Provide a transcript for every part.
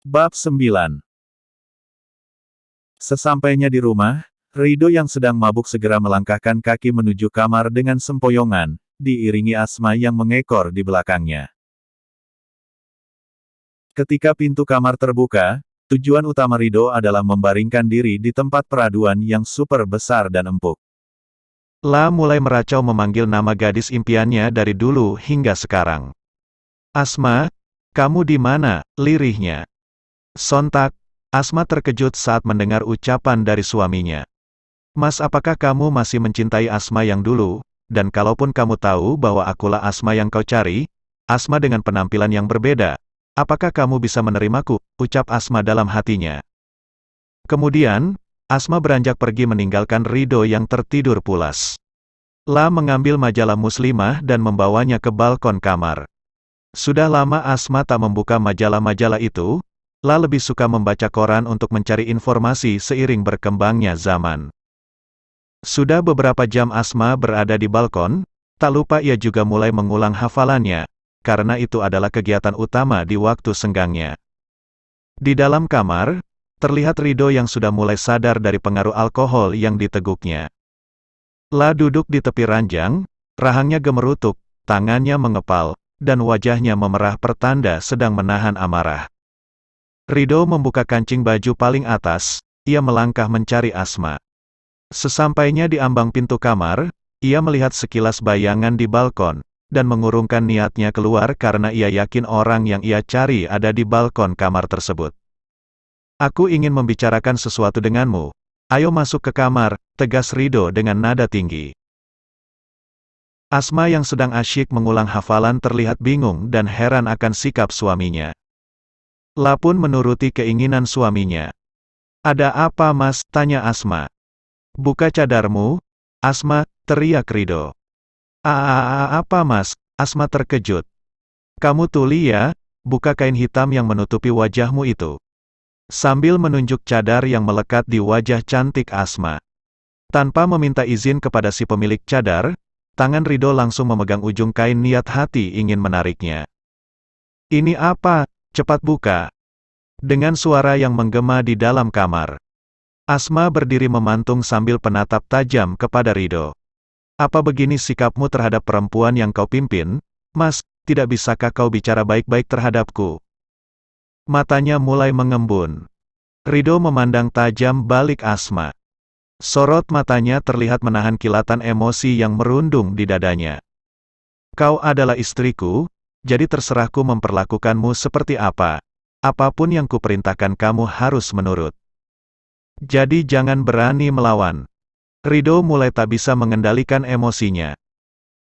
Bab 9. Sesampainya di rumah, Rido yang sedang mabuk segera melangkahkan kaki menuju kamar dengan sempoyongan, diiringi Asma yang mengekor di belakangnya. Ketika pintu kamar terbuka, tujuan utama Rido adalah membaringkan diri di tempat peraduan yang super besar dan empuk. La mulai meracau memanggil nama gadis impiannya dari dulu hingga sekarang. Asma, kamu di mana? Lirihnya. Sontak, Asma terkejut saat mendengar ucapan dari suaminya. Mas, apakah kamu masih mencintai Asma yang dulu? Dan kalaupun kamu tahu bahwa akulah Asma yang kau cari, Asma dengan penampilan yang berbeda, apakah kamu bisa menerimaku? Ucap Asma dalam hatinya. Kemudian, Asma beranjak pergi meninggalkan Rido yang tertidur pulas. La mengambil majalah Muslimah dan membawanya ke balkon kamar. Sudah lama Asma tak membuka majalah-majalah itu. La lebih suka membaca koran untuk mencari informasi seiring berkembangnya zaman. Sudah beberapa jam Asma berada di balkon, tak lupa ia juga mulai mengulang hafalannya, karena itu adalah kegiatan utama di waktu senggangnya. Di dalam kamar, terlihat Rido yang sudah mulai sadar dari pengaruh alkohol yang diteguknya. La duduk di tepi ranjang, rahangnya gemerutuk, tangannya mengepal, dan wajahnya memerah pertanda sedang menahan amarah. Rido membuka kancing baju paling atas, ia melangkah mencari Asma. Sesampainya di ambang pintu kamar, ia melihat sekilas bayangan di balkon, dan mengurungkan niatnya keluar karena ia yakin orang yang ia cari ada di balkon kamar tersebut. Aku ingin membicarakan sesuatu denganmu. Ayo masuk ke kamar, tegas Rido dengan nada tinggi. Asma yang sedang asyik mengulang hafalan terlihat bingung dan heran akan sikap suaminya. La pun menuruti keinginan suaminya. Ada apa mas? Tanya Asma. Buka cadarmu, Asma, teriak Rido. Apa mas? Asma terkejut. Kamu tuli ya, buka kain hitam yang menutupi wajahmu itu. Sambil menunjuk cadar yang melekat di wajah cantik Asma. Tanpa meminta izin kepada si pemilik cadar, tangan Rido langsung memegang ujung kain niat hati ingin menariknya. Ini apa? Cepat buka. Dengan suara yang menggema di dalam kamar. Asma berdiri memantung sambil penatap tajam kepada Rido. Apa begini sikapmu terhadap perempuan yang kau pimpin? Mas, tidak bisakah kau bicara baik-baik terhadapku? Matanya mulai mengembun. Rido memandang tajam balik Asma. Sorot matanya terlihat menahan kilatan emosi yang merundung di dadanya. Kau adalah istriku, jadi terserahku memperlakukanmu seperti apa. Apapun yang kuperintahkan kamu harus menurut. Jadi jangan berani melawan. Rido mulai tak bisa mengendalikan emosinya.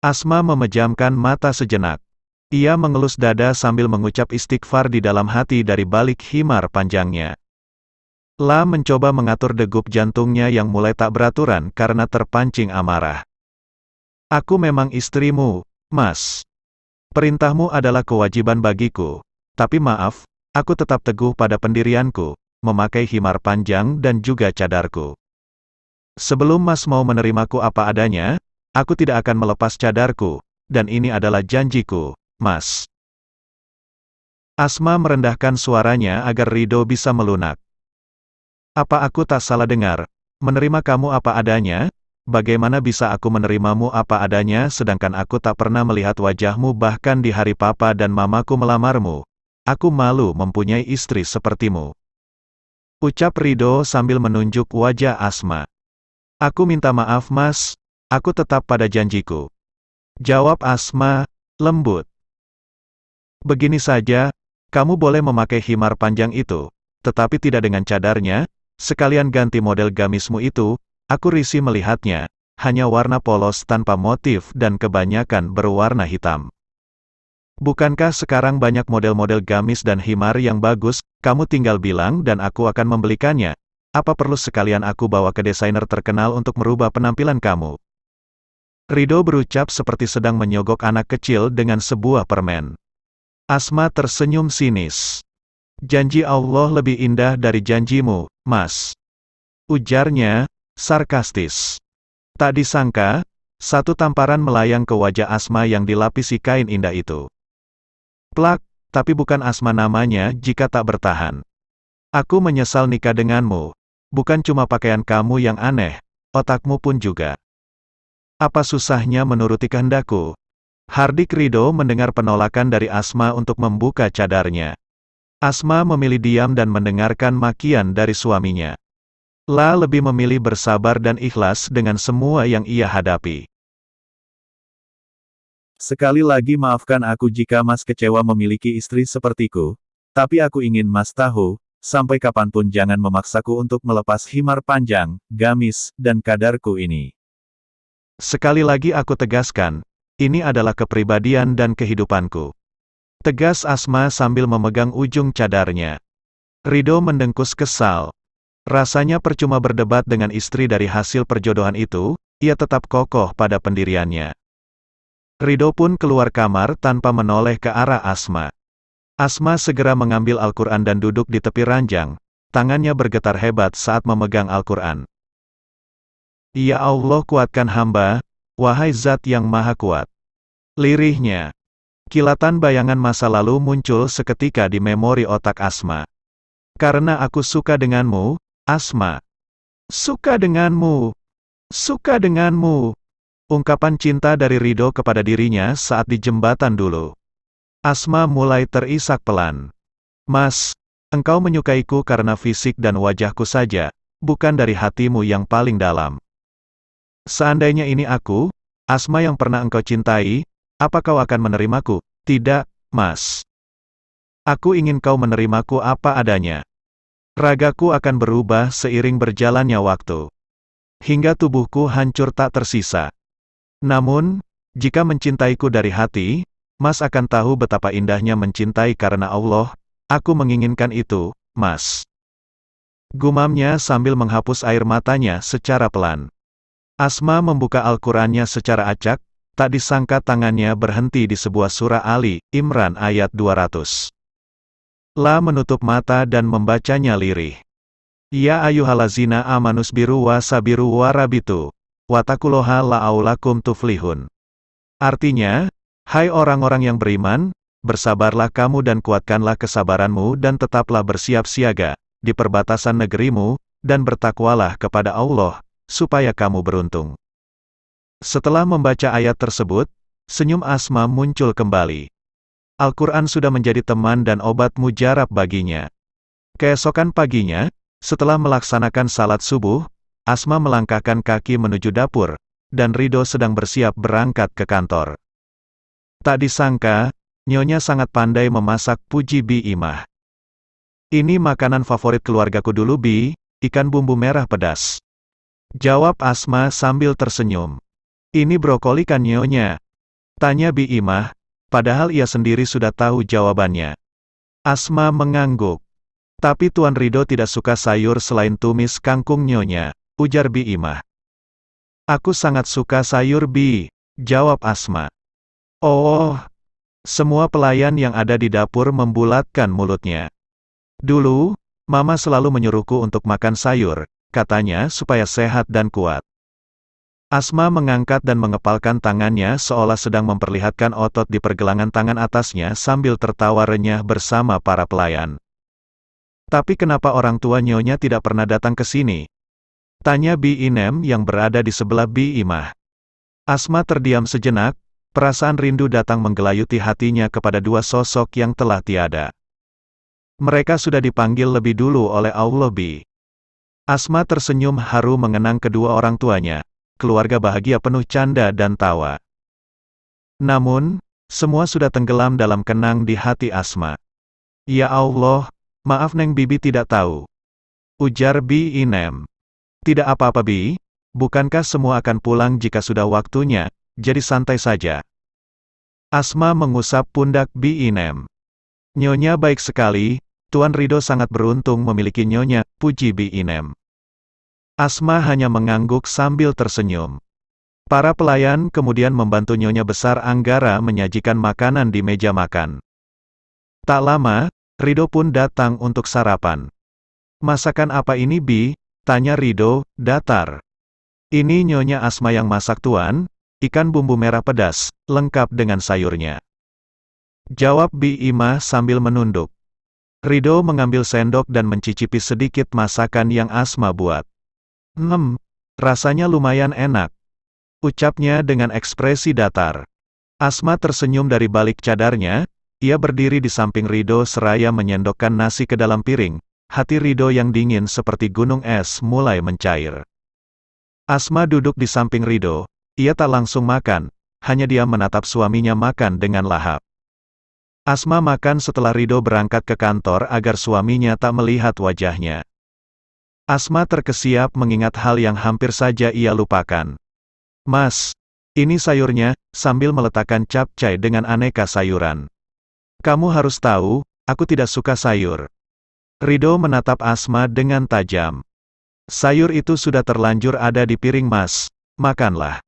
Asma memejamkan mata sejenak. Ia mengelus dada sambil mengucap istighfar di dalam hati dari balik himar panjangnya. La mencoba mengatur degup jantungnya yang mulai tak beraturan karena terpancing amarah. Aku memang istrimu, Mas. Perintahmu adalah kewajiban bagiku. Tapi maaf, aku tetap teguh pada pendirianku, memakai himar panjang dan juga cadarku. Sebelum Mas mau menerimaku apa adanya, aku tidak akan melepas cadarku, dan ini adalah janjiku, Mas. Asma merendahkan suaranya agar Rido bisa melunak. Apa aku tak salah dengar? Menerima kamu apa adanya? Bagaimana bisa aku menerimamu apa adanya sedangkan aku tak pernah melihat wajahmu bahkan di hari papa dan mamaku melamarmu? Aku malu mempunyai istri sepertimu. Ucap Rido sambil menunjuk wajah Asma. Aku minta maaf mas, aku tetap pada janjiku. Jawab Asma, lembut. Begini saja, kamu boleh memakai himar panjang itu, tetapi tidak dengan cadarnya, sekalian ganti model gamismu itu, aku risih melihatnya, hanya warna polos tanpa motif dan kebanyakan berwarna hitam. Bukankah sekarang banyak model-model gamis dan himar yang bagus, kamu tinggal bilang dan aku akan membelikannya. Apa perlu sekalian aku bawa ke desainer terkenal untuk merubah penampilan kamu? Rido berucap seperti sedang menyogok anak kecil dengan sebuah permen. Asma tersenyum sinis. Janji Allah lebih indah dari janjimu, Mas. Ujarnya, sarkastis. Tak disangka, satu tamparan melayang ke wajah Asma yang dilapisi kain indah itu. Plak, tapi bukan Asma namanya jika tak bertahan. Aku menyesal nikah denganmu. Bukan cuma pakaian kamu yang aneh, otakmu pun juga. Apa susahnya menuruti kehendakku? Hardik Ridho mendengar penolakan dari Asma untuk membuka cadarnya. Asma memilih diam dan mendengarkan makian dari suaminya. La lebih memilih bersabar dan ikhlas dengan semua yang ia hadapi. Sekali lagi maafkan aku jika Mas kecewa memiliki istri sepertiku. Tapi aku ingin Mas tahu, sampai kapanpun jangan memaksaku untuk melepas himar panjang, gamis, dan kadarku ini. Sekali lagi aku tegaskan, ini adalah kepribadian dan kehidupanku. Tegas Asma sambil memegang ujung cadarnya. Ridho mendengkus kesal. Rasanya percuma berdebat dengan istri dari hasil perjodohan itu, ia tetap kokoh pada pendiriannya. Ridho pun keluar kamar tanpa menoleh ke arah Asma. Asma segera mengambil Al-Quran dan duduk di tepi ranjang, tangannya bergetar hebat saat memegang Al-Quran. Ya Allah kuatkan hamba, wahai zat yang maha kuat. Lirihnya. Kilatan bayangan masa lalu muncul seketika di memori otak Asma. Karena aku suka denganmu, Asma. Suka denganmu. Suka denganmu. Ungkapan cinta dari Ridho kepada dirinya saat di jembatan dulu. Asma mulai terisak pelan. Mas, engkau menyukaiku karena fisik dan wajahku saja, bukan dari hatimu yang paling dalam. Seandainya ini aku, Asma yang pernah engkau cintai, apa kau akan menerimaku? Tidak, Mas. Aku ingin kau menerimaku apa adanya. Ragaku akan berubah seiring berjalannya waktu. Hingga tubuhku hancur tak tersisa. Namun, jika mencintaiku dari hati, Mas akan tahu betapa indahnya mencintai karena Allah. Aku menginginkan itu, Mas. Gumamnya sambil menghapus air matanya secara pelan. Asma membuka Al-Qurannya secara acak, tak disangka tangannya berhenti di sebuah surah Ali Imran ayat 200. La menutup mata dan membacanya lirih. Ya ayyuhallazina amanus biru wa sabiru wa rabitu. Watakuloha la'aulakum tuflihun. Artinya, hai orang-orang yang beriman, bersabarlah kamu dan kuatkanlah kesabaranmu dan tetaplah bersiap siaga di perbatasan negerimu, dan bertakwalah kepada Allah, supaya kamu beruntung. Setelah membaca ayat tersebut, senyum Asma muncul kembali. Al-Quran sudah menjadi teman dan obat mujarab baginya. Keesokan paginya, setelah melaksanakan salat subuh, Asma melangkahkan kaki menuju dapur, dan Ridho sedang bersiap berangkat ke kantor. Tak disangka, Nyonya sangat pandai memasak, puji Bi Imah. Ini makanan favorit keluargaku dulu Bi, ikan bumbu merah pedas. Jawab Asma sambil tersenyum. Ini brokoli kan Nyonya? Tanya Bi Imah, padahal ia sendiri sudah tahu jawabannya. Asma mengangguk. Tapi Tuan Ridho tidak suka sayur selain tumis kangkung Nyonya, ujar Bi Imah. Aku sangat suka sayur Bi, jawab Asma. Oh, semua pelayan yang ada di dapur membulatkan mulutnya. Dulu, Mama selalu menyuruhku untuk makan sayur, katanya supaya sehat dan kuat. Asma mengangkat dan mengepalkan tangannya seolah sedang memperlihatkan otot di pergelangan tangan atasnya sambil tertawa renyah bersama para pelayan. Tapi kenapa orang tua Nyonya tidak pernah datang ke sini? Tanya Bi Inem yang berada di sebelah Bi Imah. Asma terdiam sejenak, perasaan rindu datang menggelayuti hatinya kepada dua sosok yang telah tiada. Mereka sudah dipanggil lebih dulu oleh Allah Bi. Asma tersenyum haru mengenang kedua orang tuanya, keluarga bahagia penuh canda dan tawa. Namun, semua sudah tenggelam dalam kenang di hati Asma. Ya Allah, maaf Neng Bibi tidak tahu. Ujar Bi Inem. Tidak apa-apa Bi, bukankah semua akan pulang jika sudah waktunya, jadi santai saja. Asma mengusap pundak Bi Inem. Nyonya baik sekali, Tuan Ridho sangat beruntung memiliki Nyonya, puji Bi Inem. Asma hanya mengangguk sambil tersenyum. Para pelayan kemudian membantu Nyonya besar Anggara menyajikan makanan di meja makan. Tak lama, Ridho pun datang untuk sarapan. Masakan apa ini Bi? Tanya Ridho, datar. Ini Nyonya Asma yang masak Tuan, ikan bumbu merah pedas, lengkap dengan sayurnya. Jawab Bi Ima sambil menunduk. Ridho mengambil sendok dan mencicipi sedikit masakan yang Asma buat. Rasanya lumayan enak. Ucapnya dengan ekspresi datar. Asma tersenyum dari balik cadarnya, ia berdiri di samping Ridho seraya menyendokkan nasi ke dalam piring. Hati Ridho yang dingin seperti gunung es mulai mencair. Asma duduk di samping Ridho, ia tak langsung makan, hanya dia menatap suaminya makan dengan lahap. Asma makan setelah Ridho berangkat ke kantor agar suaminya tak melihat wajahnya. Asma terkesiap mengingat hal yang hampir saja ia lupakan. "Mas, ini sayurnya," sambil meletakkan capcay dengan aneka sayuran. "Kamu harus tahu, aku tidak suka sayur." Ridho menatap Asma dengan tajam. "Sayur itu sudah terlanjur ada di piring Mas, makanlah.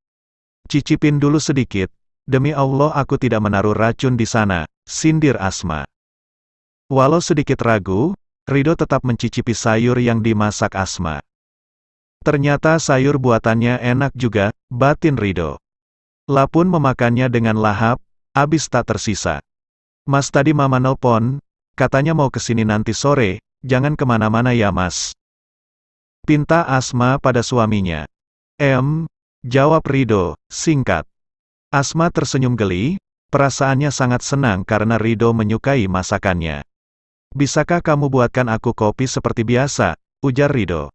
Cicipin dulu sedikit, demi Allah aku tidak menaruh racun di sana," sindir Asma. Walau sedikit ragu, Ridho tetap mencicipi sayur yang dimasak Asma. Ternyata sayur buatannya enak juga, batin Ridho. Lapun memakannya dengan lahap, habis tak tersisa. "Mas tadi Mama nelpon, katanya mau kesini nanti sore, jangan kemana-mana ya Mas," pinta Asma pada suaminya. Jawab Ridho, singkat. Asma tersenyum geli, perasaannya sangat senang karena Ridho menyukai masakannya. "Bisakah kamu buatkan aku kopi seperti biasa?" ujar Ridho.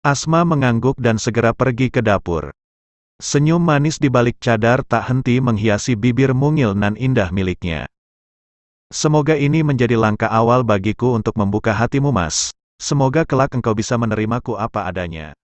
Asma mengangguk dan segera pergi ke dapur. Senyum manis di balik cadar tak henti menghiasi bibir mungil nan indah miliknya. "Semoga ini menjadi langkah awal bagiku untuk membuka hatimu Mas. Semoga kelak engkau bisa menerimaku apa adanya."